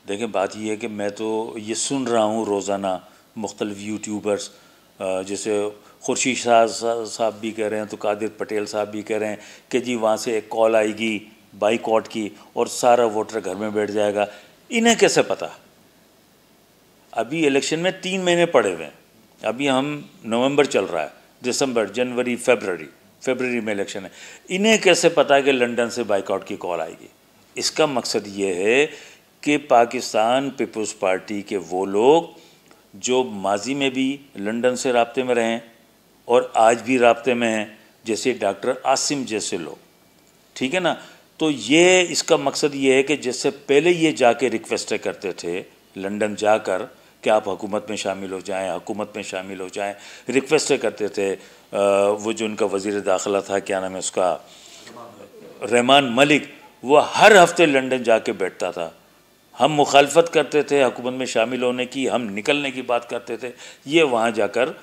देखें, बात ये है कि मैं तो ये सुन रहा हूँ रोज़ाना मुख्तलिफ यूट्यूबर्स, जैसे खुर्शीद साहब भी कह रहे हैं, तो कादिर पटेल साहब भी कह रहे हैं कि जी वहाँ से एक कॉल आएगी बाईकॉट की और सारा वोटर घर में बैठ जाएगा। इन्हें कैसे पता? अभी इलेक्शन में 3 महीने पड़े हुए हैं। अभी हम नवंबर चल रहा है, दिसंबर, जनवरी, फरवरी में इलेक्शन है। इन्हें कैसे पता है कि लंदन से बाईकॉट की कॉल आएगी? इसका मकसद ये है कि पाकिस्तान पीपल्स पार्टी के वो लोग जो माजी में भी लंदन से राब्ते में रहें और आज भी राब्ते में हैं, जैसे डॉक्टर आसिम जैसे लोग, ठीक है ना, तो ये इसका मकसद ये है कि जैसे पहले ये जाके रिक्वेस्ट करते थे लंदन जाकर कि आप हुकूमत में शामिल हो जाएं, हुकूमत में शामिल हो जाएं, रिक्वेस्ट करते थे। वो जो उनका वज़ीर दाखिला था, क्या नाम है उसका, रहमान मलिक, वो हर हफ्ते लंदन जाके बैठता था। हम मुखालफत करते थे हुकूमत में शामिल होने की, हम निकलने की बात करते थे, ये वहाँ जाकर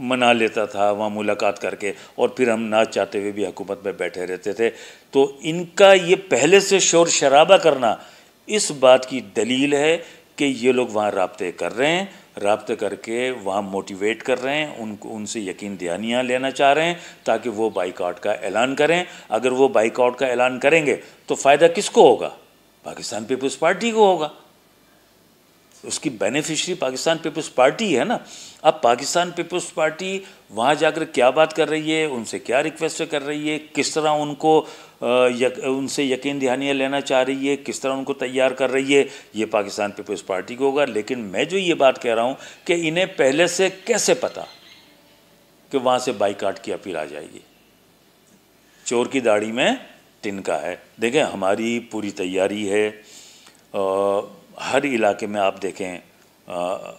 मना लेता था, वहाँ मुलाकात करके, और फिर हम ना चाहते हुए भी हुकूमत में बैठे रहते थे। तो इनका ये पहले से शोर शराबा करना इस बात की दलील है कि ये लोग वहाँ राब्ते कर रहे हैं, राब्ते करके वहाँ मोटिवेट कर रहे हैं, उनको उनसे यकीन दहानियाँ लेना चाह रहे हैं ताकि वो बाईकॉट का ऐलान करें। अगर वो बाईकॉट का ऐलान करेंगे तो फ़ायदा किसको होगा? पाकिस्तान पीपल्स पार्टी को होगा। उसकी बेनिफिशरी पाकिस्तान पीपल्स पार्टी है ना। अब पाकिस्तान पीपल्स पार्टी वहाँ जाकर क्या बात कर रही है, उनसे क्या रिक्वेस्ट कर रही है, किस तरह उनको उनसे यकीन दहानियाँ लेना चाह रही है, किस तरह उनको तैयार कर रही है, ये पाकिस्तान पीपल्स पार्टी को होगा। लेकिन मैं जो ये बात कह रहा हूँ कि इन्हें पहले से कैसे पता कि वहाँ से बाईकाट की अपील आ जाएगी? चोर की दाढ़ी में तिनका है। देखें, हमारी पूरी तैयारी है। हर इलाके में आप देखें,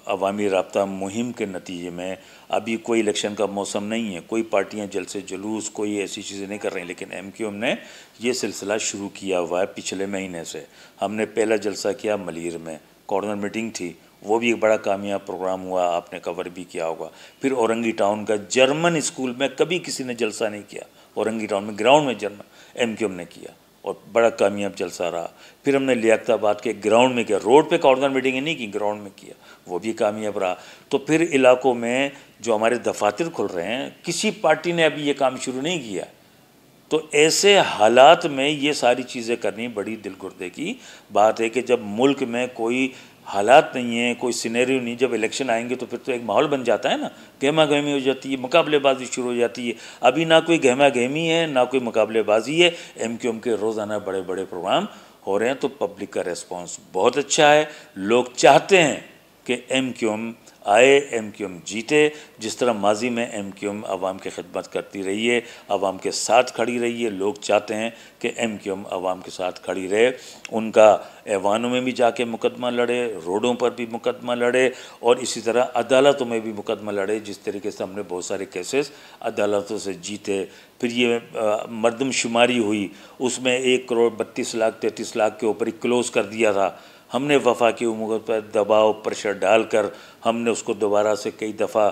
अवामी राब्ता मुहिम के नतीजे में अभी कोई इलेक्शन का मौसम नहीं है, कोई पार्टियां जलसे जुलूस कोई ऐसी चीज़ें नहीं कर रही, लेकिन MQM ने ये सिलसिला शुरू किया हुआ है पिछले महीने से। हमने पहला जलसा किया मलीर में, कॉर्नर मीटिंग थी, वो भी एक बड़ा कामयाब प्रोग्राम हुआ, आपने कवर भी किया होगा। फिर औरंगी टाउन का जर्मन स्कूल में कभी किसी ने जलसा नहीं किया, औरंगी टाउन में ग्राउंड में MQM ने किया और बड़ा कामयाब जलसा रहा। फिर हमने लियाकताबाद के ग्राउंड में किया, रोड पे कॉर्नर मीटिंग नहीं की, ग्राउंड में किया, वो भी कामयाब रहा। तो फिर इलाकों में जो हमारे दफातर खुल रहे हैं, किसी पार्टी ने अभी ये काम शुरू नहीं किया। तो ऐसे हालात में ये सारी चीज़ें करनी बड़ी दिलगुर्दे की बात है कि जब मुल्क में कोई हालात नहीं है, कोई सिनेरियो नहीं, जब इलेक्शन आएंगे तो फिर तो एक माहौल बन जाता है ना, गहमा गहमी हो जाती है, मुकाबलेबाजी शुरू हो जाती है। अभी ना कोई गहमा गहमी है, ना कोई मुकाबलेबाजी है। MQM के रोज़ाना बड़े बड़े प्रोग्राम हो रहे हैं, तो पब्लिक का रिस्पांस बहुत अच्छा है। लोग चाहते हैं कि MQM आए, MQM जीते। जिस तरह माजी में MQM आवाम की खिदमत करती रही है, आवाम के साथ खड़ी रही है, लोग चाहते हैं कि MQM आवाम के साथ खड़ी रहे। उनका ऐवानों में भी जाके मुकदमा लड़े, रोडों पर भी मुकदमा लड़े, और इसी तरह अदालतों में भी मुकदमा लड़े। जिस तरीके से हमने बहुत सारे केसेस अदालतों से जीते। फिर ये मरदमशुमारी हुई, उसमें 1 करोड़ 32 लाख 33 लाख के ऊपर ही क्लोज़ कर दिया था। हमने वफाकी हुकूमत पर दबाव प्रेशर डालकर हमने उसको दोबारा से कई दफ़ा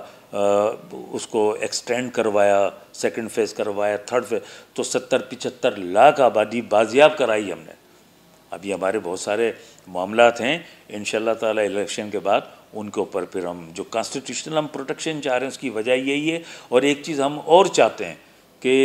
उसको एक्सटेंड करवाया, सेकंड फेज़ करवाया, थर्ड फेज़, तो 70-75 लाख आबादी बाजियाब कराई हमने। अभी हमारे बहुत सारे मामलात हैं, इंशाल्लाह ताला इलेक्शन के बाद उनके ऊपर फिर हम जो कॉन्स्टिट्यूशनल हम प्रोटेक्शन चाह रहे हैं उसकी वजह यही है। और एक चीज़ हम और चाहते हैं कि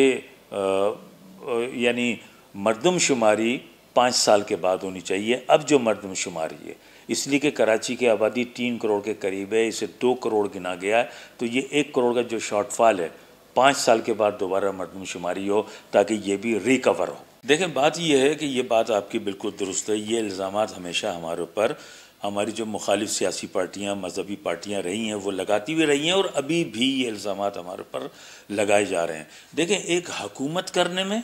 यानी मरदमशुमारी 5 साल के बाद होनी चाहिए। अब जो मरदमशुमारी है, इसलिए कि कराची की आबादी 3 करोड़ के करीब है, इसे 2 करोड़ गिना गया है, तो ये 1 करोड़ का जो शॉर्टफॉल है, 5 साल के बाद दोबारा मरदमशुमारी हो ताकि ये भी रिकवर हो। देखें, बात ये है कि ये बात आपकी बिल्कुल दुरुस्त है। ये इल्ज़ामात हमेशा हमारे ऊपर हमारी जो मुखालिफ सियासी पार्टियां, मजहबी पार्टियां रही हैं वो लगाती हुई रही हैं, और अभी भी ये इल्ज़ामात हमारे ऊपर लगाए जा रहे हैं। देखें, एक हुकूमत करने में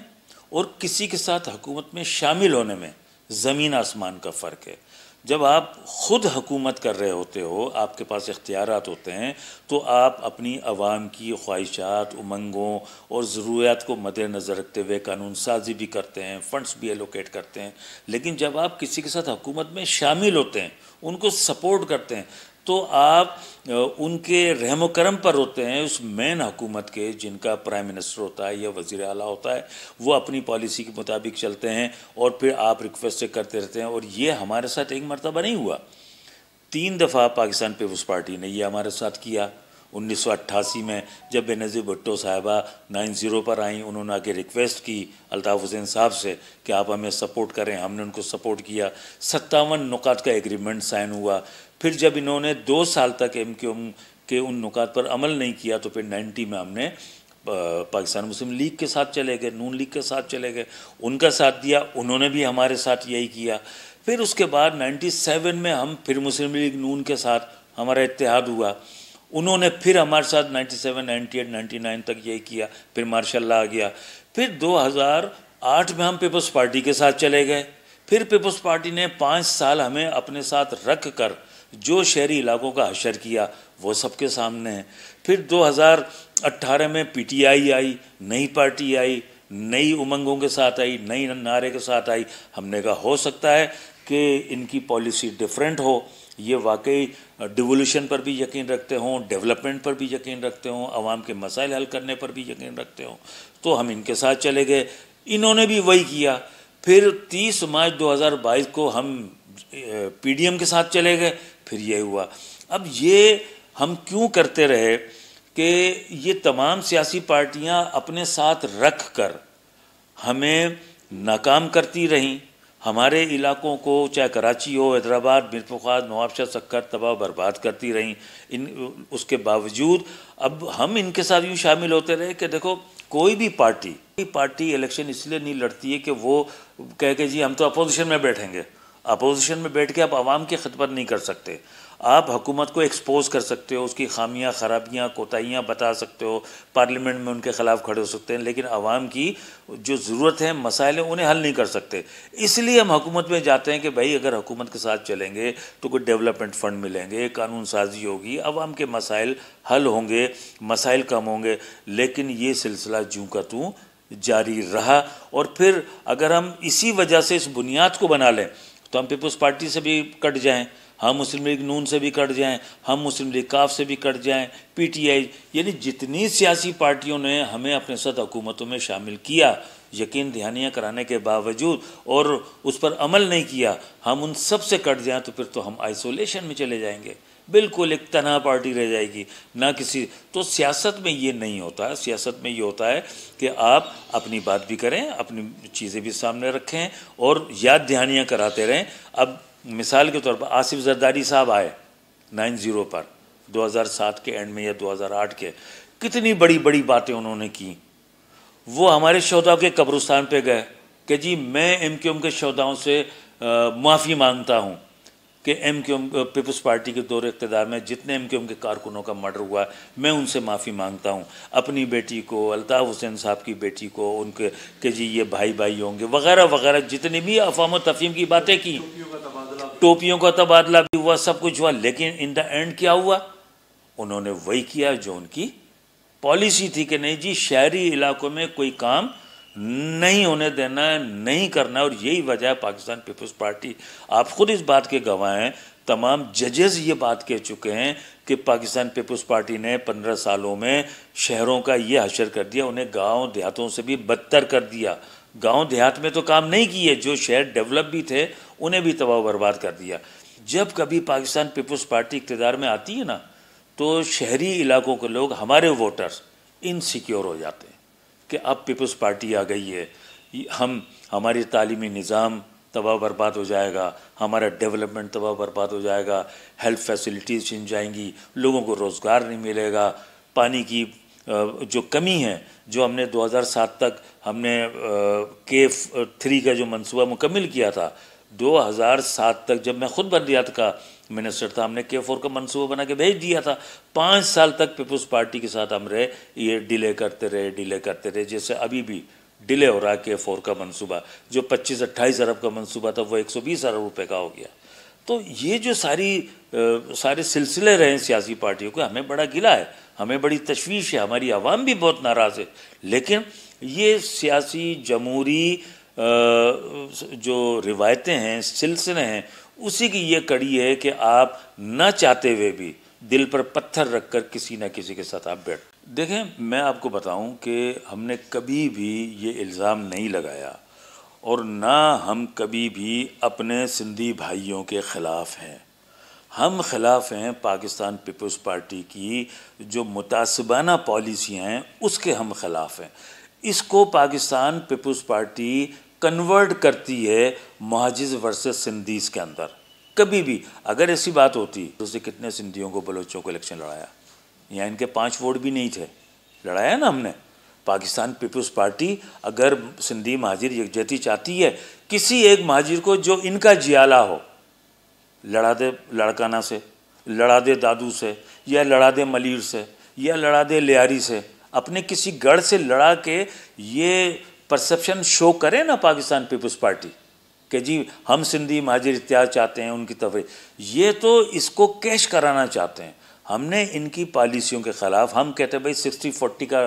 और किसी के साथ हुकूमत में शामिल होने में ज़मीन आसमान का फ़र्क है। जब आप ख़ुद हुकूमत कर रहे होते हो, आपके पास इख्तियारात होते हैं, तो आप अपनी आवाम की ख्वाहिशात, उमंगों और ज़रूरियात को मद्देनज़र रखते हुए कानून साजी भी करते हैं, फ़ंड्स भी एलोकेट करते हैं। लेकिन जब आप किसी के साथ हुकूमत में शामिल होते हैं, उनको सपोर्ट करते हैं, तो आप उनके रहम करम पर होते हैं उस मेन हुकूमत के, जिनका प्राइम मिनिस्टर होता है या वज़ीर आला होता है, वो अपनी पॉलिसी के मुताबिक चलते हैं और फिर आप रिक्वेस्ट करते रहते हैं। और ये हमारे साथ एक मरतबा नहीं हुआ, 3 दफ़ा पाकिस्तान पीपल्स पार्टी ने ये हमारे साथ किया। 1988 में जब बेनज़ीर भुट्टो साहिबा 90 पर आई, उन्होंने आके रिक्वेस्ट की अल्ताफ़ हुसैन साहब से कि आप हमें सपोर्ट करें, हमने उनको सपोर्ट किया। 57 नुकात का एग्रीमेंट साइन हुआ। फिर जब इन्होंने 2 साल तक MQM के उन नुकात पर अमल नहीं किया तो फिर 90 में हमने पाकिस्तान मुस्लिम लीग के साथ चले गए, नून लीग के साथ चले गए, उनका साथ दिया, उन्होंने भी हमारे साथ यही किया। फिर उसके बाद 97 में हम फिर मुस्लिम लीग नून के साथ हमारा इत्तेहाद हुआ, उन्होंने फिर हमारे साथ 97, 98, 99 तक यही किया। फिर मार्शल्लाह आ गया। फिर 2008 में हम पीपल्स पार्टी के साथ चले गए। फिर पीपल्स पार्टी ने 5 साल हमें अपने साथ रख कर जो शहरी इलाकों का हशर किया वो सबके सामने है। फिर 2018 में PTI आई, नई पार्टी आई, नई उमंगों के साथ आई, नई नारे के साथ आई। हमने कहा हो सकता है कि इनकी पॉलिसी डिफरेंट हो, ये वाकई डिवोल्यूशन पर भी यकीन रखते हों, डेवलपमेंट पर भी यकीन रखते हों, आवाम के मसाइल हल करने पर भी यकीन रखते हों, तो हम इनके साथ चले गए। इन्होंने भी वही किया। फिर 30 मार्च 2022 को हम PDM के साथ चले गए, फिर ये हुआ। अब ये हम क्यों करते रहे कि ये तमाम सियासी पार्टियां अपने साथ रख कर हमें नाकाम करती रहीं, हमारे इलाकों को चाहे कराची हो, हैदराबाद, मीर फखर, नवाबशाह, सक्कर तबाह बर्बाद करती रहीं। उसके बावजूद अब हम इनके साथ यूँ शामिल होते रहे कि देखो कोई भी पार्टी इलेक्शन इसलिए नहीं लड़ती है कि वो कह के जी हम तो अपोजिशन में बैठेंगे। अपोजिशन में बैठ के आप आवाम की खिदमत नहीं कर सकते। आप हुकूमत को एक्सपोज कर सकते हो, उसकी खामियां, खराबियां, कोताहियां बता सकते हो, पार्लियामेंट में उनके ख़िलाफ़ खड़े हो सकते हैं, लेकिन आवाम की जो ज़रूरत है, मसाइल हैं, उन्हें हल नहीं कर सकते। इसलिए हम हुकूमत में जाते हैं कि भाई अगर हुकूमत के साथ चलेंगे तो कोई डेवलपमेंट फ़ंड मिलेंगे, कानून साजी होगी, आवाम के मसाइल हल होंगे, मसाइल कम होंगे। लेकिन ये सिलसिला जूँ का तूँ जारी रहा। और फिर अगर हम इसी वजह से इस बुनियाद को बना लें तो हम पीपल्स पार्टी से भी कट जाएं, हम मुस्लिम लीग नून से भी कट जाएं, हम मुस्लिम लीग काफ से भी कट जाएं, PTI, यानी जितनी सियासी पार्टियों ने हमें अपने साथ हुकूमतों में शामिल किया यकीन दहानियाँ कराने के बावजूद और उस पर अमल नहीं किया, हम उन सब से कट जाएं तो फिर तो हम आइसोलेशन में चले जाएंगे, बिल्कुल एक तनहा पार्टी रह जाएगी ना किसी। तो सियासत में ये नहीं होता है। सियासत में ये होता है कि आप अपनी बात भी करें, अपनी चीज़ें भी सामने रखें और याद दहानियाँ कराते रहें। अब मिसाल के तौर पर आसिफ जरदारी साहब आए 90 पर 2007 के एंड में या 2008 के, कितनी बड़ी बड़ी बातें उन्होंने की। वो हमारे शोहदाओं के कब्रिस्तान पे गए कि जी मैं MQM के शोहदाओं से माफ़ी मांगता हूँ कि MQM पीपल्स पार्टी के दौर इक़्तिदार में जितने MQM के कारकुनों का मर्डर हुआ मैं उनसे माफ़ी मांगता हूँ। अपनी बेटी को, अल्ताफ़ हुसैन साहब की बेटी को, उनके कि जी ये भाई भाई होंगे वगैरह वगैरह, जितनी भी अफ़वाम व तफ़हीम की बातें की, टोपियों का तबादला भी हुआ, सब कुछ हुआ, लेकिन इन द एंड क्या हुआ? उन्होंने वही किया जो उनकी पॉलिसी थी कि नहीं जी शहरी इलाकों में कोई काम नहीं होने देना है, नहीं करना है। और यही वजह है पाकिस्तान पीपल्स पार्टी, आप ख़ुद इस बात के गवाह हैं, तमाम जजेस ये बात कह चुके हैं कि पाकिस्तान पीपल्स पार्टी ने 15 सालों में शहरों का ये हशर कर दिया, उन्हें गांव देहातों से भी बदतर कर दिया। गांव देहात में तो काम नहीं किए, जो शहर डेवलप भी थे उन्हें भी तबाह बर्बाद कर दिया। जब कभी पाकिस्तान पीपल्स पार्टी इक़्तिदार में आती है ना तो शहरी इलाकों के लोग, हमारे वोटर्स इनसिक्योर हो जाते हैं कि अब पीपल्स पार्टी आ गई है, हमारी तालीमी निज़ाम तबाह बर्बाद हो जाएगा, हमारा डेवलपमेंट तबाह बर्बाद हो जाएगा, हेल्थ फैसिलिटीज़ छिन जाएंगी, लोगों को रोज़गार नहीं मिलेगा, पानी की जो कमी है, जो हमने 2007 तक हमने K3 का जो मंसूबा मुकम्मिल किया था, 2007 तक जब मैं ख़ुद बल्दियात का मिनिस्टर था, हमने K4 का मंसूबा बना के भेज दिया था। 5 साल तक पीपल्स पार्टी के साथ हम रहे, ये डिले करते रहे, जैसे अभी भी डिले हो रहा है K4 का मंसूबा, जो 25-28 अरब का मंसूबा था वो 120 अरब रुपए का हो गया। तो ये जो सारे सिलसिले रहे सियासी पार्टियों को, हमें बड़ा गिला है, हमें बड़ी तशवीश है, हमारी आवाम भी बहुत नाराज़ है। लेकिन ये सियासी जमहूरी जो रिवायतें हैं, सिलसिले हैं, उसी की ये कड़ी है कि आप न चाहते हुए भी दिल पर पत्थर रखकर किसी न किसी के साथ आप बैठ। देखें, मैं आपको बताऊं कि हमने कभी भी ये इल्ज़ाम नहीं लगाया और ना हम कभी भी अपने सिंधी भाइयों के ख़िलाफ़ हैं। हम ख़िलाफ़ हैं पाकिस्तान पीपल्स पार्टी की जो मुतासिबाना पॉलिसियाँ हैं, उसके हम ख़िलाफ़ हैं। इसको पाकिस्तान पीपल्स पार्टी कन्वर्ट करती है महाजिज़ वर्सेस सिंधीज़ के अंदर। कभी भी अगर ऐसी बात होती तो उससे कितने सिंधियों को बलोचों को इलेक्शन लड़ाया, यहाँ इनके 5 वोट भी नहीं थे, लड़ाया ना हमने। पाकिस्तान पीपल्स पार्टी अगर सिंधी महाजिर यकजहती चाहती है, किसी एक महाजिर को जो इनका जियाला हो, लड़ा दे लड़काना से, लड़ा दे दादू से, या लड़ा दे मलीर से, या लड़ा दे लियारी से, अपने किसी गढ़ से लड़ा के ये परसेप्शन शो करे ना पाकिस्तान पीपल्स पार्टी कि जी हम सिंधी महाजिर इत्याग चाहते हैं उनकी तरफ, ये तो इसको कैश कराना चाहते हैं। हमने इनकी पॉलिसियों के ख़िलाफ़ हम कहते हैं भाई 60-40 का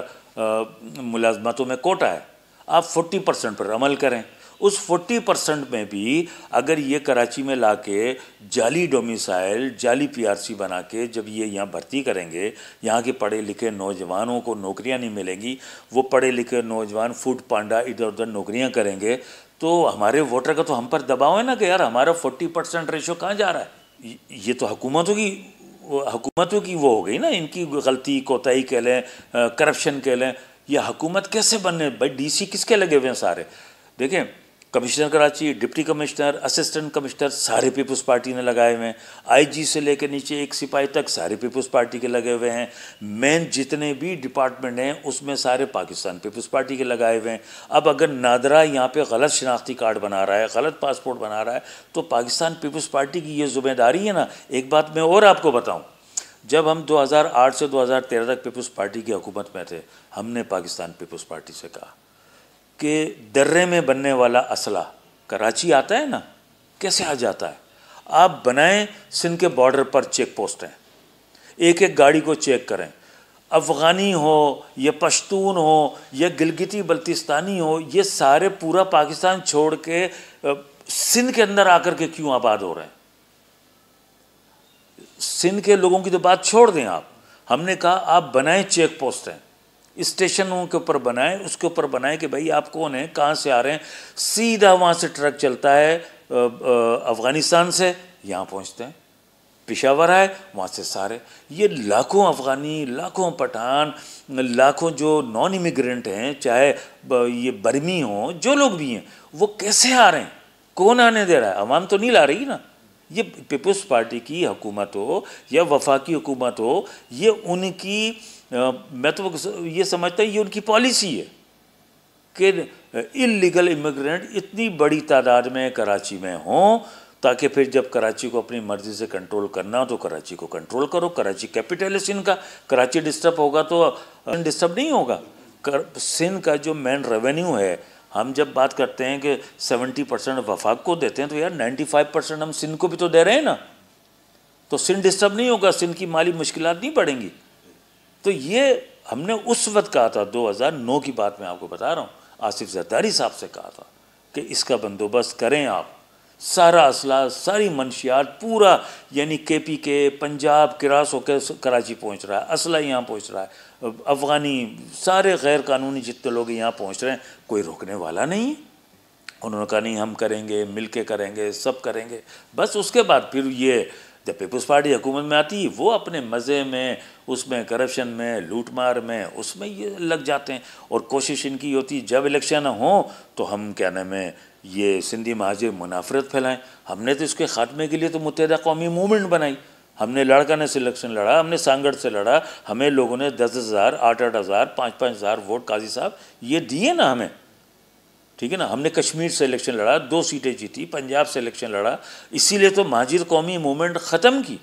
मुलाजमतों में कोटा है, आप 40% पर अमल करें। उस 40% में भी अगर ये कराची में लाके जाली डोमिसाइल, जाली पीआरसी बना के जब ये यहाँ भर्ती करेंगे, यहाँ के पढ़े लिखे नौजवानों को नौकरियाँ नहीं मिलेंगी, वो पढ़े लिखे नौजवान फूड पांडा इधर उधर नौकरियाँ करेंगे, तो हमारे वोटर का तो हम पर दबाव है ना कि यार हमारा 40% रेशो कहाँ जा रहा है। ये तो हुकूमतों की वो हो गई ना, इनकी गलती कोताही कह लें, करप्शन कह लें। ये हुकूमत कैसे बनने भाई, डीसी किसके लगे हुए हैं सारे। देखें, commissioner Karachi, deputy commissioner, assistant commissioner सारे पीपल्स पार्टी ने लगाए हुए हैं। आईजी से लेकर नीचे एक सिपाही तक सारे पीपल्स पार्टी के लगे हुए हैं। मेन जितने भी डिपार्टमेंट हैं उसमें सारे पाकिस्तान पीपल्स पार्टी के लगाए हुए हैं। अब अगर नादरा यहाँ पे गलत शनाख्ती कार्ड बना रहा है, गलत पासपोर्ट बना रहा है, तो पाकिस्तान पीपल्स पार्टी की ये जिम्मेदारी है ना। एक बात मैं और आपको बताऊँ, जब हम 2008 से 2013 तक पीपल्स पार्टी की हुकूमत में थे, हमने पाकिस्तान पीपल्स पार्टी से कहा कि दर्रे में बनने वाला असला कराची आता है ना, कैसे आ जाता है। आप बनाएं सिंध के बॉर्डर पर चेक पोस्ट हैं, एक एक गाड़ी को चेक करें, अफ़गानी हो या पश्तून हो या गिलगिती बल्तिस्तानी हो, ये सारे पूरा पाकिस्तान छोड़ के सिंध के अंदर आकर के क्यों आबाद हो रहे हैं। सिंध के लोगों की तो बात छोड़ दें आप, हमने कहा आप बनाएं चेक पोस्ट हैं, स्टेशनों के ऊपर बनाएं, उसके ऊपर बनाएं कि भाई आप कौन हैं, कहाँ से आ रहे हैं। सीधा वहाँ से ट्रक चलता है अफ़गानिस्तान से, यहाँ पहुँचते हैं, पेशावर है, वहाँ से सारे ये लाखों अफ़गानी, लाखों पठान, लाखों जो नॉन इमिग्रेंट हैं, चाहे ये बर्मी हों, जो लोग भी हैं, वो कैसे आ रहे हैं, कौन आने दे रहा है। अवाम तो नहीं ला रही ना। ये पीपल्स पार्टी की हुकूमत हो या वफाकी हुकूमत हो, ये उनकी मैं तो ये समझता हूँ ये उनकी पॉलिसी है कि इल्लीगल इमिग्रेंट इतनी बड़ी तादाद में कराची में हों, ताकि फिर जब कराची को अपनी मर्ज़ी से कंट्रोल करना हो तो कराची को कंट्रोल करो। कराची कैपिटल है सिंध का, कराची डिस्टर्ब होगा तो डिस्टर्ब नहीं होगा। सिंध का जो मेन रेवेन्यू है, हम जब बात करते हैं कि 70% वफाक को देते हैं, तो यार 95% हम सिंध को भी तो दे रहे हैं ना, तो सिंध डिस्टर्ब नहीं होगा, सिंध की माली मुश्किलात नहीं बढ़ेंगी। तो ये हमने उस वक्त कहा था, 2009 की बात मैं आपको बता रहा हूँ, आसिफ जरदारी साहब से कहा था कि इसका बंदोबस्त करें आप, सारा असला, सारी मनशियात पूरा, यानी केपी के पंजाब क्रास होकर कराची पहुँच रहा है, असला यहाँ पहुँच रहा है, अफ़गानी सारे गैर कानूनी जितने लोग यहाँ पहुँच रहे हैं, कोई रोकने वाला नहीं है। उन्होंने कहा नहीं हम करेंगे, मिल के करेंगे, सब करेंगे। बस उसके बाद फिर ये जब पीपल्स पार्टी हुकूमत में आती है, वो अपने मज़े में, उसमें करप्शन में, लूटमार में, उसमें ये लग जाते हैं। और कोशिश इनकी होती है जब इलेक्शन हो तो हम क्या नाम है ये सिंधी महाजिर मुनाफरत फैलाएं। हमने तो इसके ख़ात्मे के लिए तो मुत्तहिदा कौमी मूवमेंट बनाई। हमने लड़काने से इलेक्शन लड़ा, हमने सांगड़ से लड़ा, हमें लोगों ने 10,000, 8,000, 5,000 वोट काजी साहब ये दिए ना हमें, ठीक है ना। हमने कश्मीर से इलेक्शन लड़ा, 2 सीटें जीती, पंजाब से इलेक्शन लड़ा, इसीलिए तो महाजिर कौमी मूवमेंट ख़त्म की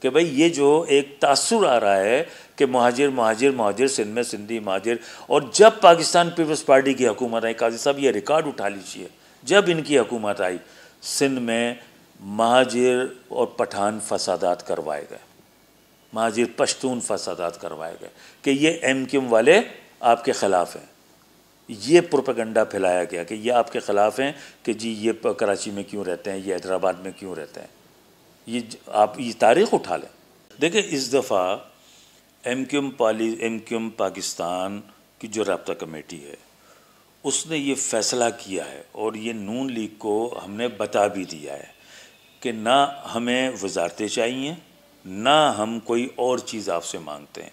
कि भाई ये जो एक तासुर आ रहा है कि महाजिर महाजिर महाजिर सिंध में सिंधी महाजिर। और जब पाकिस्तान पीपल्स पार्टी की हुकूमत आई, काजी साहब ये रिकॉर्ड उठा लीजिए, जब इनकी हुकूमत आई सिंध में महाजिर और पठान फसादात करवाए गए, महाजिर पश्तून फसादात करवाए गए कि ये MQM वाले आपके ख़िलाफ़ हैं। ये प्रोपेगेंडा फैलाया गया कि ये आपके ख़िलाफ़ हैं कि जी ये कराची में क्यों रहते हैं, ये हैदराबाद में क्यों रहते हैं। आप ये तारीख़ उठा लें। देखिए इस दफ़ा एमक्यूएम पाकिस्तान की जो राब्ता कमेटी है उसने ये फ़ैसला किया है और ये नून लीग को हमने बता भी दिया है कि ना हमें वजारतें चाहिए, ना हम कोई और चीज़ आपसे मांगते हैं।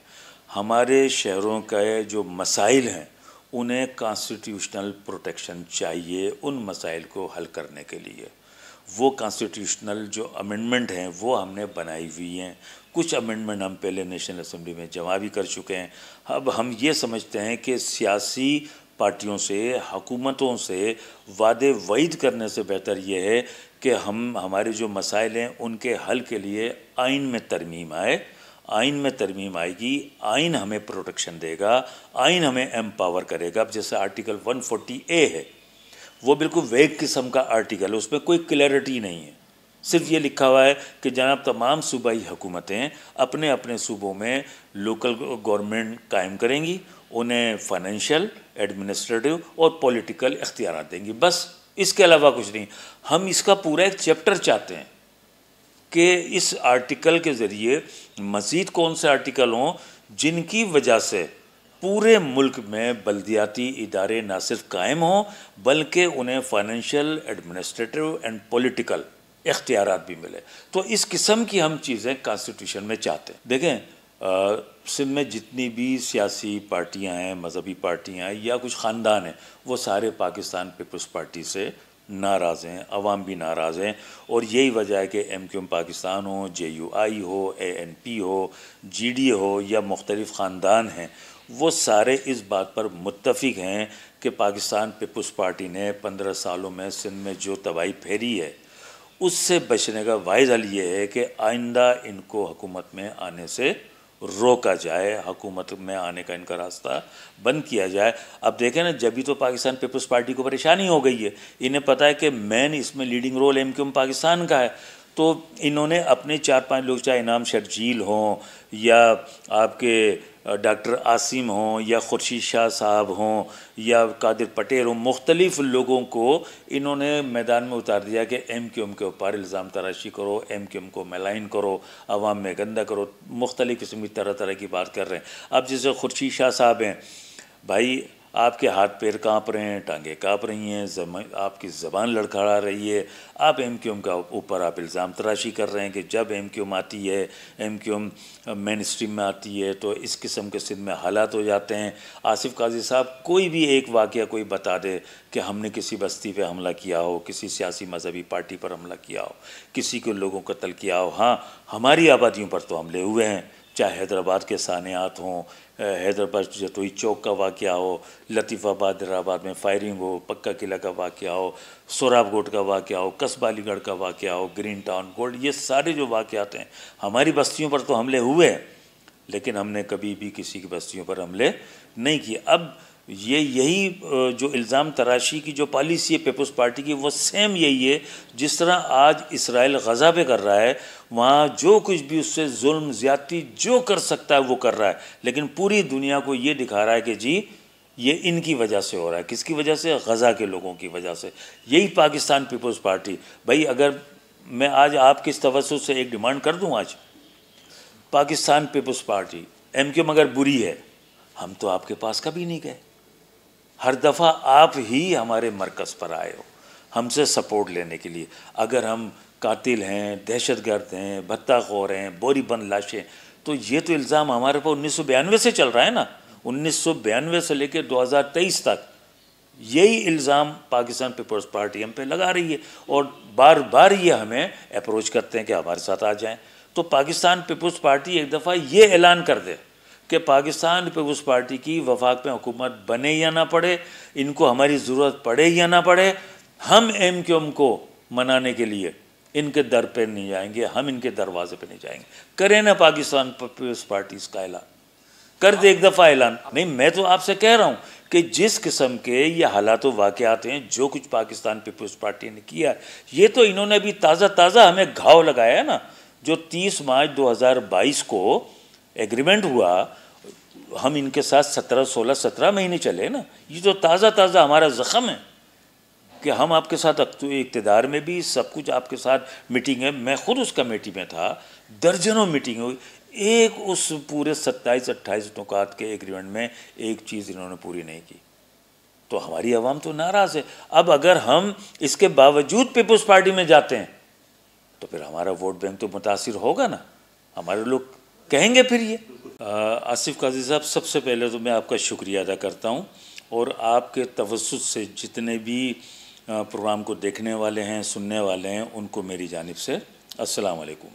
हमारे शहरों के जो मसाइल हैं उन्हें कॉन्स्टिट्यूशनल प्रोटेक्शन चाहिए उन मसाइल को हल करने के लिए। वो कॉन्स्टिट्यूशनल जो अमेंडमेंट हैं वो हमने बनाई हुई हैं। कुछ अमेंडमेंट हम पहले नेशनल असम्बली में जमा भी कर चुके हैं। अब हम ये समझते हैं कि सियासी पार्टियों से, हुकूमतों से वादे वईद करने से बेहतर ये है कि हम हमारे जो मसाइल हैं उनके हल के लिए आइन में तरमीम आए। आइन में तरमीम आएगी, आइन हमें प्रोटेक्शन देगा, आइन हमें एम्पावर करेगा। अब जैसे आर्टिकल 140A है, वो बिल्कुल वेग किस्म का आर्टिकल है, उसमें कोई क्लैरिटी नहीं है। सिर्फ ये लिखा हुआ है कि जनाब तमाम सूबाई हुकूमतें अपने अपने सूबों में लोकल गवर्नमेंट कायम करेंगी, उन्हें फाइनेंशियल, एडमिनिस्ट्रेटिव और पॉलिटिकल इख्तियार देंगी, बस। इसके अलावा कुछ नहीं। हम इसका पूरा एक चैप्टर चाहते हैं कि इस आर्टिकल के ज़रिए मज़ीद कौन से आर्टिकल हों जिनकी वजह से पूरे मुल्क में बल्दियाती इदारे ना सिर्फ कायम हों बल्कि उन्हें फाइनेंशियल, एडमिनिस्ट्रेटिव एंड पॉलिटिकल इख्तियारात भी मिले। तो इस किस्म की हम चीज़ें कॉन्स्टिट्यूशन में चाहते हैं। देखें सिंध में जितनी भी सियासी पार्टियां हैं, मजहबी पार्टियां हैं या कुछ ख़ानदान हैं, वो सारे पाकिस्तान पीपल्स पार्टी से नाराज़ हैं, अवाम भी नाराज़ हैं। और यही वजह है कि एमक्यूएम पाकिस्तान हो, JUI हो, ANP हो, GD हो या मुख्तलिफ़ ख़ानदान हैं, वो सारे इस बात पर मुत्तफ़िक़ हैं कि पाकिस्तान पीपल्स पार्टी ने 15 सालों में सिंध में जो तबाही फेरी है उससे बचने का वाहिद हल ये है कि आइंदा इनको हुकूमत में आने से रोका जाए, हुकूमत में आने का इनका रास्ता बंद किया जाए। अब देखें ना, जब भी तो पाकिस्तान पीपल्स पार्टी को परेशानी हो गई है, इन्हें पता है कि मेन इसमें लीडिंग रोल एमक्यूएम पाकिस्तान का है, तो इन्होंने अपने 4-5 लोग, चाहे इनाम शर्जील हों या आपके डॉक्टर आसिम हों या खुर्शीद शाह साहब हों या कादिर पटेल हों, मुख्तलिफ़ लोगों को इन्होंने मैदान में उतार दिया कि एमक्यूएम के ऊपर इल्ज़ाम तराशी करो, एमक्यूएम को मैलाइन करो, आवाम में गंदा करो, मुख्तलिफ़ किस्म की तरह तरह की बात कर रहे हैं। अब जैसे खुर्शीद शाह साहब हैं, भाई आपके हाथ पैर काँप रहे हैं, टांगें काँप रही हैं, आपकी ज़बान लड़खड़ा रही है, आप एमक्यूएम का ऊपर आप इल्ज़ाम तराशी कर रहे हैं कि जब एमक्यूएम आती है, एमक्यूएम मेन स्ट्रीम में आती है तो इस किस्म के सिंध में हालात हो जाते हैं। आसिफ काजी साहब कोई भी एक वाक़या कोई बता दे कि हमने किसी बस्ती पे हमला किया हो, किसी सियासी मजहबी पार्टी पर हमला किया हो, किसी को लोगों को कत्ल किया हो। हाँ, हमारी आबादियों पर तो हमले हुए हैं, चाहे हैदराबाद के सानियात हों, हैदराबाद जतोई चौक का वाक़या हो, लतीफ़ाबाद हैदराबाद में फायरिंग हो, पक्का किला का वाक़या हो, सोराबगोट का वाक़या हो, कस्बा अलीगढ़ का वाक़या हो, ग्रीन टाउन गोल्ड, ये सारे जो वाक़यात हैं हमारी बस्तियों पर तो हमले हुए हैं, लेकिन हमने कभी भी किसी की बस्तियों पर हमले नहीं किए। अब यही जो इल्ज़ाम तराशी की जो पॉलिसी है पीपल्स पार्टी की, वो सेम यही है जिस तरह आज इसराइल गज़ा पे कर रहा है, वहाँ जो कुछ भी उससे जुल्म ज़्यादती जो कर सकता है वो कर रहा है, लेकिन पूरी दुनिया को ये दिखा रहा है कि जी ये इनकी वजह से हो रहा है। किसकी वजह से? गज़ा के लोगों की वजह से। यही पाकिस्तान पीपल्स पार्टी, भाई अगर मैं आज आपकी इस तवज्जो से एक डिमांड कर दूँ, आज पाकिस्तान पीपल्स पार्टी एमक्यूएम अगर बुरी है, हम तो आपके पास कभी नहीं गए। हर दफ़ा आप ही हमारे मरकज़ पर आए हो हमसे सपोर्ट लेने के लिए। अगर हम कातिल हैं, दहशतगर्द हैं, भत्ताखोर हैं, बोरी बंद लाशें, तो ये तो इल्ज़ाम हमारे पर 1992 से चल रहा है ना। 1992 से लेकर 2023 तक यही इल्ज़ाम पाकिस्तान पीपल्स पार्टी हम पे लगा रही है और बार बार ये हमें अप्रोच करते हैं कि हमारे साथ आ जाएं। तो पाकिस्तान पीपल्स पार्टी एक दफ़ा ये ऐलान कर दे कि पाकिस्तान पीपल्स पार्टी की वफाक में हुकूमत बने या ना पड़े, इनको हमारी ज़रूरत पड़े या ना पड़े, हम एमक्यूएम को मनाने के लिए इनके दर पे नहीं जाएंगे, हम इनके दरवाजे पे नहीं जाएंगे। करें ना पाकिस्तान पीपल्स पार्टी इसका ऐलान, कर दे एक दफ़ा ऐलान। नहीं, मैं तो आपसे कह रहा हूँ कि जिस किस्म के ये हालात वाक़यात हैं, जो कुछ पाकिस्तान पीपल्स पार्टी ने किया है, ये तो इन्होंने अभी ताज़ा हमें घाव लगाया है ना। जो 30 मार्च 2022 को एग्रीमेंट हुआ हम इनके साथ 17 महीने चले ना, ये तो ताज़ा हमारा ज़ख़म है कि हम आपके साथ इक़्तिदार में भी सब कुछ आपके साथ मीटिंग है। मैं खुद उस कमेटी में था, दर्जनों मीटिंग हुई, एक उस पूरे 27-28 नुकात के एग्रीमेंट में एक चीज़ इन्होंने पूरी नहीं की। तो हमारी आवाम तो नाराज़ है। अब अगर हम इसके बावजूद पीपल्स पार्टी में जाते हैं तो फिर हमारा वोट बैंक तो मुतासिर होगा ना, हमारे लोग कहेंगे फिर ये। आसिफ काजी साहब, सबसे पहले तो मैं आपका शुक्रिया अदा करता हूँ और आपके तवज्जुह से जितने भी प्रोग्राम को देखने वाले हैं, सुनने वाले हैं, उनको मेरी जानिब से अस्सलाम वालेकुम।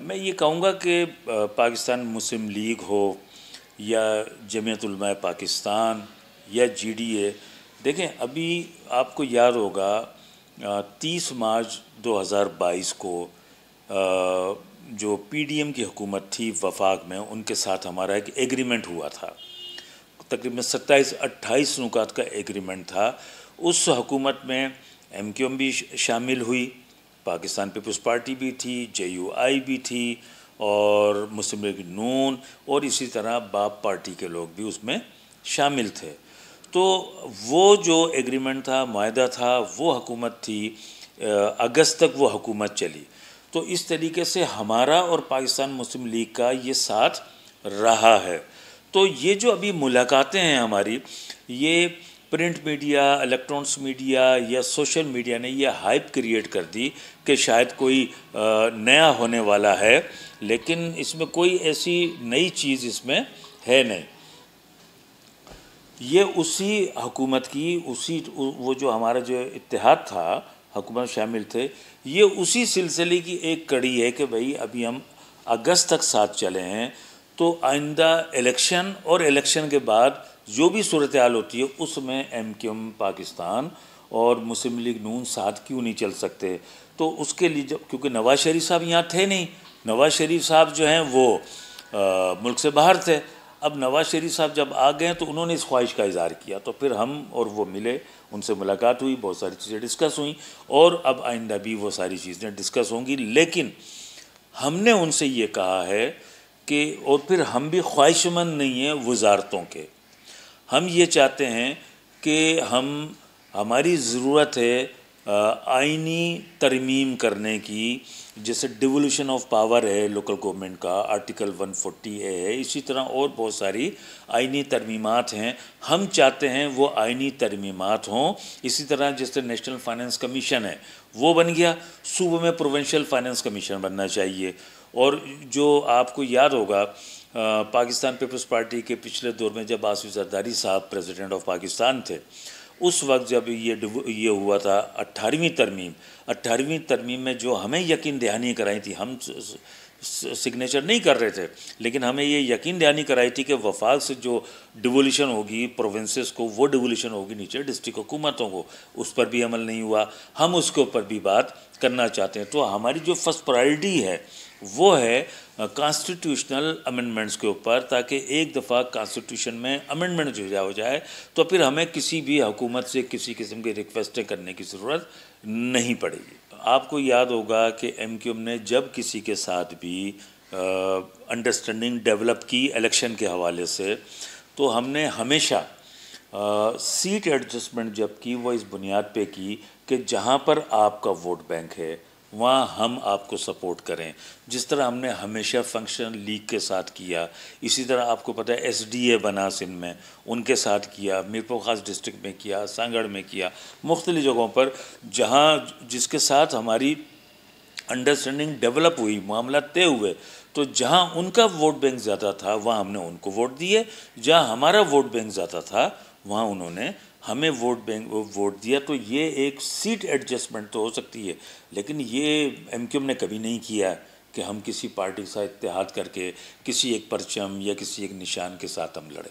मैं ये कहूँगा कि पाकिस्तान मुस्लिम लीग हो या जमीयत उलमा पाकिस्तान या GDA, देखें अभी आपको याद होगा 30 मार्च 2022 को जो PDM की हुकूमत थी वफाक में, उनके साथ हमारा एक एग्रीमेंट हुआ था, तकरीबन 27-28 नुकात का एग्रीमेंट था। उस हुकूमत में MQM भी शामिल हुई, पाकिस्तान पीपल्स पार्टी भी थी, JUI भी थी और मुस्लिम लीग नून और इसी तरह बाप पार्टी के लोग भी उसमें शामिल थे। तो वो जो एग्रीमेंट था, मुआहदा था, वो हुकूमत थी, अगस्त तक वो हुकूमत चली। तो इस तरीके से हमारा और पाकिस्तान मुस्लिम लीग का ये साथ रहा है। तो ये जो अभी मुलाकातें हैं हमारी, ये प्रिंट मीडिया, इलेक्ट्रॉनिक्स मीडिया या सोशल मीडिया ने ये हाइप क्रिएट कर दी कि शायद कोई नया होने वाला है, लेकिन इसमें कोई ऐसी नई चीज़ इसमें है नहीं। ये उसी हुकूमत की, उसी वो जो हमारा जो इत्तेहाद था, हुकूमत शामिल थे, ये उसी सिलसिले की एक कड़ी है कि भाई अभी हम अगस्त तक साथ चले हैं, तो आइंदा इलेक्शन और इलेक्शन के बाद जो भी सूरत हाल होती है उसमें MQM पाकिस्तान और मुस्लिम लीग नून साथ क्यों नहीं चल सकते। तो उसके लिए जब, क्योंकि नवाज शरीफ साहब यहाँ थे नहीं, नवाज शरीफ साहब जो हैं वो मुल्क से बाहर थे। अब नवाज शरीफ साहब जब आ गए तो उन्होंने इस ख्वाहिश का इज़हार किया, तो फिर हम और वो मिले, उनसे मुलाकात हुई, बहुत सारी चीज़ें डिस्कस हुई और अब आइंदा भी वो सारी चीज़ें डिस्कस होंगी। लेकिन हमने उनसे ये कहा है कि, और फिर हम भी ख्वाहिशमंद नहीं हैं वजारतों के, हम ये चाहते हैं कि हमारी ज़रूरत है आइनी तरमीम करने की, जैसे डिवोल्यूशन ऑफ पावर है लोकल गवर्नमेंट का, आर्टिकल 140A है, इसी तरह और बहुत सारी आइनी तरमीमात हैं। हम चाहते हैं वो आइनी तरमीमात हों। इसी तरह जैसे नेशनल फाइनेंस कमीशन है वो बन गया, सूबे में प्रोविंशियल फाइनेंस कमीशन बनना चाहिए। और जो आपको याद होगा पाकिस्तान पीपल्स पार्टी के पिछले दौर में जब आसिफ जरदारी साहब प्रेसिडेंट ऑफ पाकिस्तान थे, उस वक्त जब ये हुआ था 18वीं तरमीम में जो हमें यकीन दहानी कराई थी, हम सिग्नेचर नहीं कर रहे थे, लेकिन हमें ये यकीन दहानी कराई थी कि वफाक से जो डिवोल्यूशन होगी प्रोविंसेस को, वो डिवोल्यूशन होगी नीचे डिस्ट्रिक्ट हुकूमतों को, उस पर भी अमल नहीं हुआ। हम उसके ऊपर भी बात करना चाहते हैं। तो हमारी जो फर्स्ट प्रायोरिटी है वो है कॉन्स्टिट्यूशनल अमेंडमेंट्स के ऊपर, ताकि एक दफ़ा कॉन्स्टिट्यूशन में अमेंडमेंट हो जाए तो फिर हमें किसी भी हुकूमत से किसी किस्म की रिक्वेस्टें करने की ज़रूरत नहीं पड़ेगी। आपको याद होगा कि MQM ने जब किसी के साथ भी अंडरस्टैंडिंग डेवलप की इलेक्शन के हवाले से, तो हमने हमेशा सीट एडजस्टमेंट जब की वो इस बुनियाद पे की कि जहाँ पर आपका वोट बैंक है वहाँ हम आपको सपोर्ट करें। जिस तरह हमने हमेशा फंक्शनल लीग के साथ किया, इसी तरह आपको पता है SDA बना सिंध में, उनके साथ किया, मीरपुर ख़ास डिस्ट्रिक्ट में किया, सांगड़ में किया, मुख्तलिफ़ जगहों पर जहाँ जिसके साथ हमारी अंडरस्टैंडिंग डेवलप हुई, मामला तय हुए, तो जहाँ उनका वोट बैंक ज़्यादा था वहाँ हमने उनको वोट दिए, जहाँ हमारा वोट बैंक ज़्यादा था वहाँ उन्होंने हमें वोट दिया। तो ये एक सीट एडजस्टमेंट तो हो सकती है, लेकिन ये MQM ने कभी नहीं किया कि हम किसी पार्टी के साथ इत्तेहाद करके किसी एक परचम या किसी एक निशान के साथ हम लड़े।